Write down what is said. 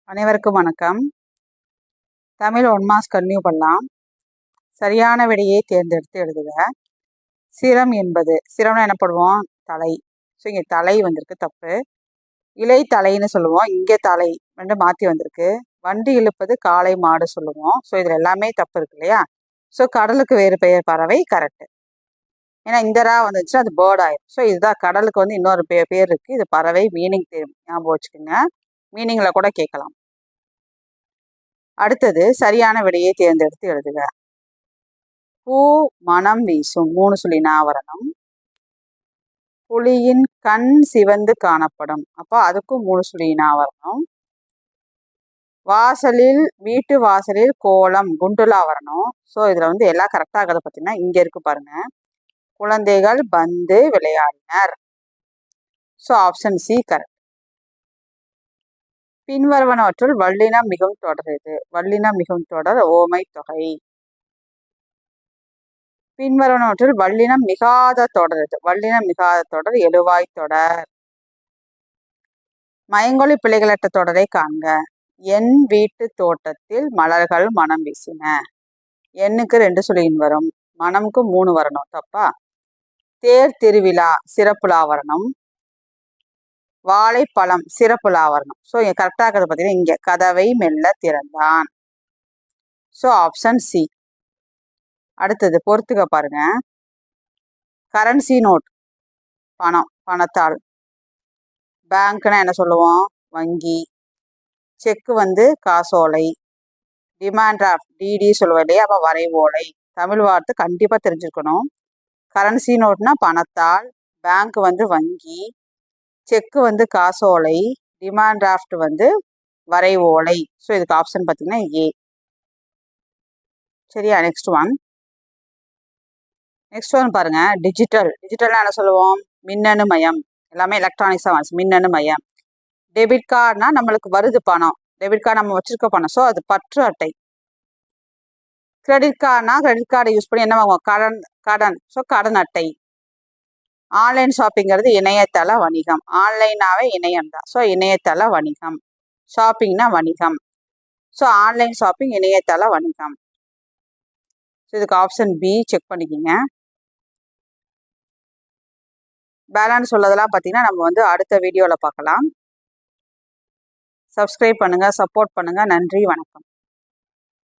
அனைவருக்கும் வணக்கம். Tamil 1 marks continue பண்ணலாம். சரியான விடையை தேர்ந்தெடுத்து எழுதுக. சிரம் என்பது சிரம்னா என்ன பண்ணுவோம்? தலை. ஸோ இங்கே தலை வந்திருக்கு, தப்பு. இலை தலைன்னு சொல்லுவோம், இங்கே தலை ரெண்டு மாற்றி வந்திருக்கு. வண்டி இழுப்பது காளை மாடு சொல்லுவோம். ஸோ இதில் எல்லாமே தப்பு இருக்கு இல்லையா? ஸோ கடலுக்கு வேறு பெயர் பறவை கரெக்டு. ஏன்னா இந்த ரா வந்துச்சுன்னா அது பேர்ட் ஆயிடும். ஸோ இதுதான் கடலுக்கு வந்து இன்னொரு பேர் இருக்குது. இது பறவை, மீனிங் தெரியும், ஞாபகம் வச்சுக்கோங்க. மீனிங்கில் கூட கேட்கலாம். அடுத்தது சரியான விடையை தேர்ந்தெடுத்து எழுதுக. பூ மனம் வீசும் 3 சொல்லி நாவரணம். புலியின் கண் சிவந்து காணப்படும், அப்போ அதுக்கும் 3 சொல்லி நாவரணம். வாசலில் வீட்டு வாசலில் கோலம் குண்டுலா வரணும். ஸோ இதில் வந்து எல்லாம் கரெக்டாக ஆகுது. பார்த்தீங்கன்னா இங்கே இருக்கு பாருங்க, குழந்தைகள் பந்து விளையாடினர். So option C correct. பின்வருவனவற்றுள் வல்லினம் மிகவும் தொடருது. வல்லினம் மிகவும் தொடர் ஓமை தொகை. பின்வருவனவற்றில் வல்லினம் மிகாத தொடருது. வல்லினம் மிகாத தொடர் எழுவாய் தொடர். மயங்கொழி பிள்ளைகளற்ற தொடரை காண்க. என் வீட்டு தோட்டத்தில் மலர்கள் மனம் வீசின. எண்ணுக்கு 2 சொல்லின் வரும், மனமுக்கு 3 வரணும், தப்பா? தேர் திருவிழா சிறப்புலா வரணும். வாழைப்பழம் சிறப்புலா வரணும். ஸோ இங்கே கரெக்டாக இருக்கிறது பார்த்தீங்கன்னா இங்கே கதவை மெல்ல திறந்தான். So option C. அடுத்தது பொறுத்துக்க பாருங்க. கரன்சி நோட் பணம், பணத்தாள். பேங்க்னா என்ன சொல்லுவோம்? வங்கி. செக்கு வந்து காசோலை. டிமாண்ட் டிராஃப்ட் டிடி சொல்லுவோம் இல்லையா, அப்போ வரைவோலை. தமிழ் வார்த்தை கண்டிப்பாக தெரிஞ்சிருக்கணும். கரன்சி நோட்னா பணத்தாள், பேங்க் வந்து வங்கி, செக்கு வந்து காசோலை, டிமாண்ட் டிராஃப்ட் வந்து வரைவோலை. ஸோ இதுக்கு ஆப்ஷன் பார்த்தீங்கன்னா ஏ. சரியா? நெக்ஸ்ட் ஒன் பாருங்க. டிஜிட்டல். டிஜிட்டல்னா என்ன சொல்லுவோம்? மின்னணு மயம். எல்லாமே எலக்ட்ரானிக்ஸாக வந்துச்சு, மின்னணு மயம். டெபிட் கார்டுனா நம்மளுக்கு வருது பணம், டெபிட் கார்டு நம்ம வச்சிருக்க பணம், ஸோ அது பற்று அட்டை. கிரெடிட் கார்டுனா கிரெடிட் கார்டை யூஸ் பண்ணி என்ன வாங்குவோம்? கடன். ஸோ கடன் அட்டை. ஆன்லைன் ஷாப்பிங்கிறது இணையதள வணிகம். ஆன்லைனாவே இணையம் தான், ஸோ இணையதள வணிகம். ஷாப்பிங்னா வணிகம், ஸோ ஆன்லைன் ஷாப்பிங் இணையதள வணிகம். ஸோ இதுக்கு ஆப்ஷன் பி செக் பண்ணிக்கிங்க. பேலன்ஸ் உள்ளதெல்லாம் பார்த்தீங்கன்னா நம்ம வந்து அடுத்த வீடியோவில் பார்க்கலாம். சப்ஸ்கிரைப் பண்ணுங்கள், சப்போர்ட் பண்ணுங்கள். நன்றி, வணக்கம்.